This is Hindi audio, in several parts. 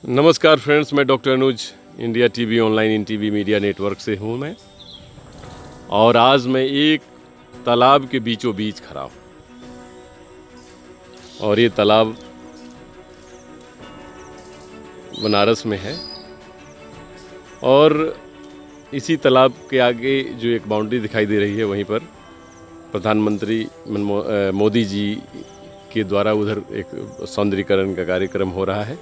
नमस्कार फ्रेंड्स, मैं doctor Anuj India TV online in TV media network से हूँ मैं। और आज मैं एक तालाब के बीचों बीच खड़ा हूँ और ये तालाब बनारस में है। और इसी तालाब के आगे जो एक बाउंड्री दिखाई दे रही है, वहीं पर प्रधानमंत्री मोदी जी के द्वारा उधर एक सौंदर्यीकरण का कार्यक्रम हो रहा है।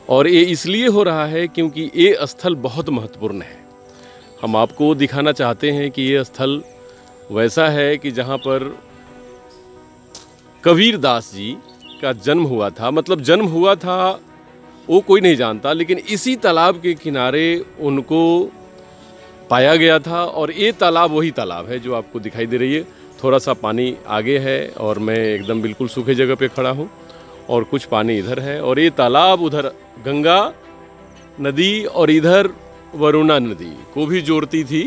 और ये इसलिए हो रहा है क्योंकि ये स्थल बहुत महत्वपूर्ण है। हम आपको दिखाना चाहते हैं कि ये स्थल वैसा है कि जहाँ पर कबीर दास जी का जन्म हुआ था। मतलब जन्म हुआ था वो कोई नहीं जानता, लेकिन इसी तालाब के किनारे उनको पाया गया था। और ये तालाब वही तालाब है जो आपको दिखाई दे रही है। थोड़ा सा पानी आगे है और मैं एकदम बिल्कुल सूखे जगह पे खड़ा हूँ और कुछ पानी इधर है। और ये तालाब उधर गंगा नदी और इधर वरुणा नदी को भी जोड़ती थी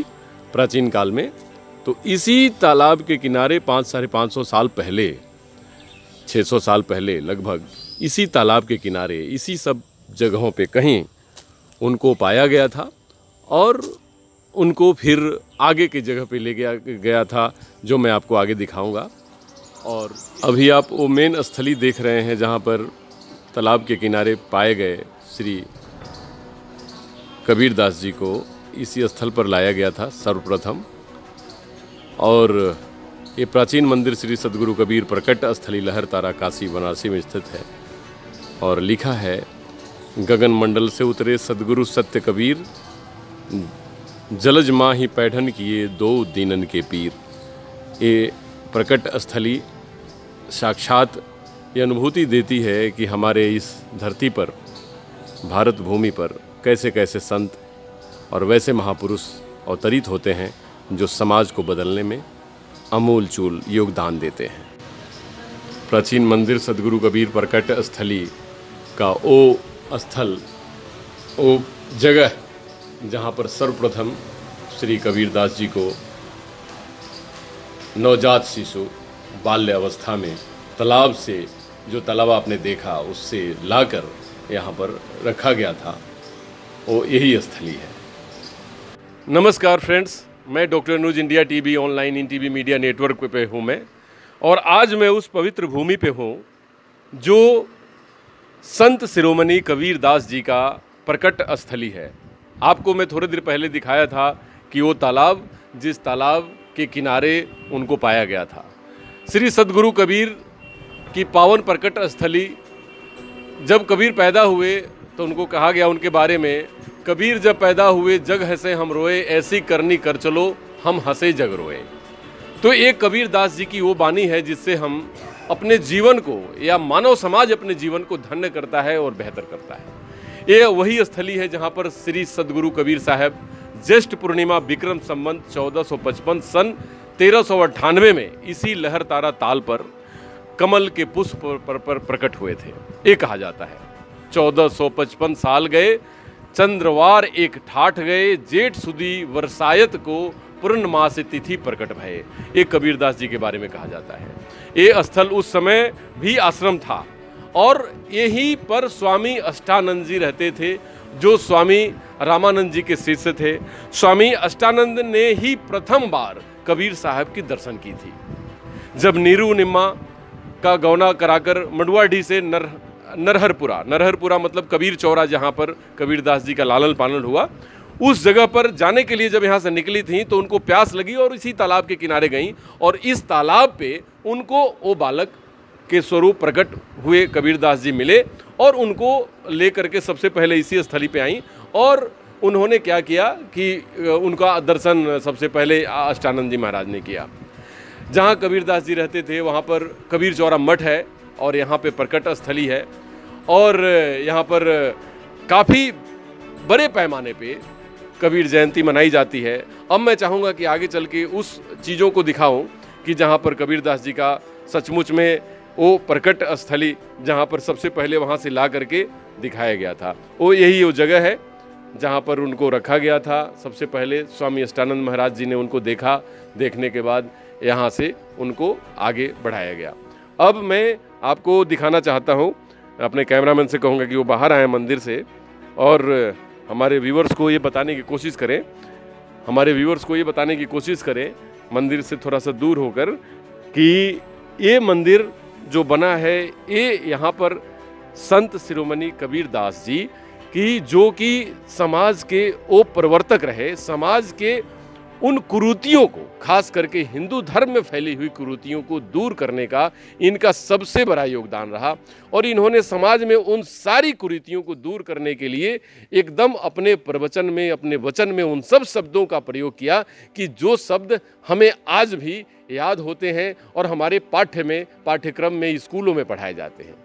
प्राचीन काल में। तो इसी तालाब के किनारे 500-550 साल पहले, 600 साल पहले लगभग, इसी तालाब के किनारे इसी सब जगहों पे कहीं उनको पाया गया था और उनको फिर आगे की जगह पे ले गया था, जो मैं आपको आगे दिखाऊंगा। और अभी आप वो मेन स्थली देख रहे हैं जहाँ पर तालाब के किनारे पाए गए श्री कबीर दास जी को इसी स्थल पर लाया गया था सर्वप्रथम। और ये प्राचीन मंदिर श्री सद्गुरु कबीर प्रकट स्थली लहरतारा काशी बनारसी में स्थित है। और लिखा है, गगन मंडल से उतरे सद्गुरु सत्य कबीर, जलज माही पैठन किए दो दीनन के पीर। ये प्रकट स्थली साक्षात ये अनुभूति देती है कि हमारे इस धरती पर, भारत भूमि पर कैसे कैसे संत और वैसे महापुरुष अवतरित होते हैं जो समाज को बदलने में अमूल चूल योगदान देते हैं। प्राचीन मंदिर सद्गुरु कबीर प्रकट स्थली का वो स्थल, वो जगह जहाँ पर सर्वप्रथम श्री कबीर दास जी को नवजात शिशु बाल्य अवस्था में तालाब से, जो तालाब आपने देखा उससे लाकर यहाँ पर रखा गया था, वो यही स्थली है। नमस्कार फ्रेंड्स, मैं doctor Anuj India TV online in TV media network पे हूँ मैं। और आज मैं उस पवित्र भूमि पे हूँ जो संत शिरोमणि कबीर दास जी का प्रकट स्थली है। आपको मैं थोड़ी देर पहले दिखाया था कि वो तालाब, जिस तालाब के किनारे उनको पाया गया था, श्री सद्गुरु कबीर की पावन प्रकट स्थली। जब कबीर पैदा हुए तो उनको कहा गया उनके बारे में, कबीर जब पैदा हुए जग हंसे हम रोए, ऐसी करनी कर चलो हम हंसे जग रोए। तो एक कबीर दास जी की वो वाणी है जिससे हम अपने जीवन को, या मानव समाज अपने जीवन को धन्य करता है और बेहतर करता है। ये वही स्थली है जहाँ पर श्री सद्गुरु कबीर साहब ज्येष्ठ पूर्णिमा विक्रम संवत 1455 सन 1398 में इसी लहरतारा ताल पर कमल के पुष्प पर प्रकट हुए थे। ये कहा जाता है 1455 साल गए, चंद्रवार एक ठाठ गए, जेठ सुदी वर्षायत को पूर्णमास तिथि प्रकट भये। ये कबीरदास जी के बारे में कहा जाता है। ये स्थल उस समय भी आश्रम था और यहीं पर स्वामी अष्टानंद जी रहते थे, जो स्वामी रामानंद जी के शिष्य थे। स्वामी अष्टानंद ने ही प्रथम बार कबीर साहब की दर्शन की थी, जब नीरू निम्मा का गौना कराकर मंडुआडीह से नरहरपुरा मतलब कबीर चौरा, जहाँ पर कबीर दास जी का लालन पालन हुआ, उस जगह पर जाने के लिए जब यहाँ से निकली थी तो उनको प्यास लगी और इसी तालाब के किनारे गईं। और इस तालाब पे उनको वो बालक के स्वरूप प्रकट हुए कबीर दास जी मिले और उनको लेकर के सबसे पहले इसी स्थली पे आईं। और उन्होंने क्या किया कि उनका दर्शन सबसे पहले अष्टानंद जी महाराज ने किया। जहाँ कबीर दास जी रहते थे वहाँ पर कबीर चौरा मठ है और यहाँ पे प्रकट स्थली है। और यहाँ पर काफ़ी बड़े पैमाने पे कबीर जयंती मनाई जाती है। अब मैं चाहूँगा कि आगे चल के उस चीज़ों को दिखाऊं कि जहाँ पर कबीर दास जी का सचमुच में वो प्रकट स्थली, जहाँ पर सबसे पहले वहाँ से ला करके दिखाया गया था, वो यही वो जगह है जहाँ पर उनको रखा गया था। सबसे पहले स्वामी अष्टानंद महाराज जी ने उनको देखा, देखने के बाद यहाँ से उनको आगे बढ़ाया गया। अब मैं आपको दिखाना चाहता हूँ, अपने कैमरामैन से कहूँगा कि वो बाहर आए मंदिर से और हमारे व्यूअर्स को ये बताने की कोशिश करें मंदिर से थोड़ा सा दूर होकर कि ये मंदिर जो बना है ये यहाँ पर संत शिरोमणि कबीर दास जी की, जो कि समाज के वो प्रवर्तक रहे, समाज के उन कुरीतियों को, खास करके हिंदू धर्म में फैली हुई कुरीतियों को दूर करने का इनका सबसे बड़ा योगदान रहा। और इन्होंने समाज में उन सारी कुरीतियों को दूर करने के लिए एकदम अपने प्रवचन में, अपने वचन में उन सब शब्दों का प्रयोग किया कि जो शब्द हमें आज भी याद होते हैं और हमारे पाठ्यक्रम में, स्कूलों में पढ़ाए जाते हैं।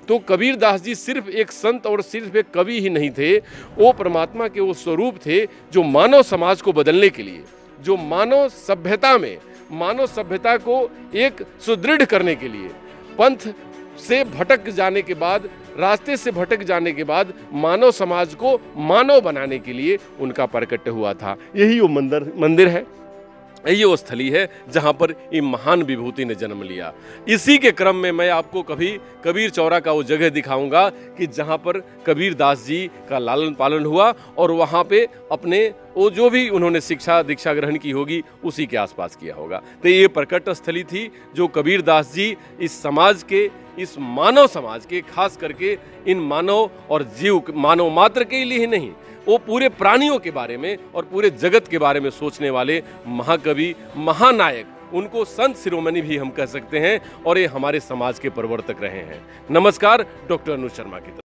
तो कबीर दास जी सिर्फ एक संत और सिर्फ एक कवि ही नहीं थे, वो परमात्मा के वो स्वरूप थे जो मानव समाज को बदलने के लिए, जो मानव सभ्यता को एक सुदृढ़ करने के लिए, पंथ से भटक जाने के बाद, रास्ते से भटक जाने के बाद मानव समाज को मानव बनाने के लिए उनका प्रकट हुआ था। यही वो मंदिर है, यही वो स्थली है जहाँ पर ये महान विभूति ने जन्म लिया। इसी के क्रम में मैं आपको कभी कबीर चौरा का वो जगह दिखाऊंगा कि जहाँ पर कबीर दास जी का लालन पालन हुआ और वहाँ पे अपने वो जो भी उन्होंने शिक्षा दीक्षा ग्रहण की होगी उसी के आसपास किया होगा। तो ये प्रकट स्थली थी जो कबीर दास जी इस समाज के, इस मानव समाज के, खास करके इन मानव और जीव, मानव मात्र के लिए ही नहीं, वो पूरे प्राणियों के बारे में और पूरे जगत के बारे में सोचने वाले महाकवि, महानायक, उनको संत शिरोमणि भी हम कह सकते हैं और ये हमारे समाज के प्रवर्तक रहे हैं। नमस्कार, डॉक्टर अनुज शर्मा की तरफ।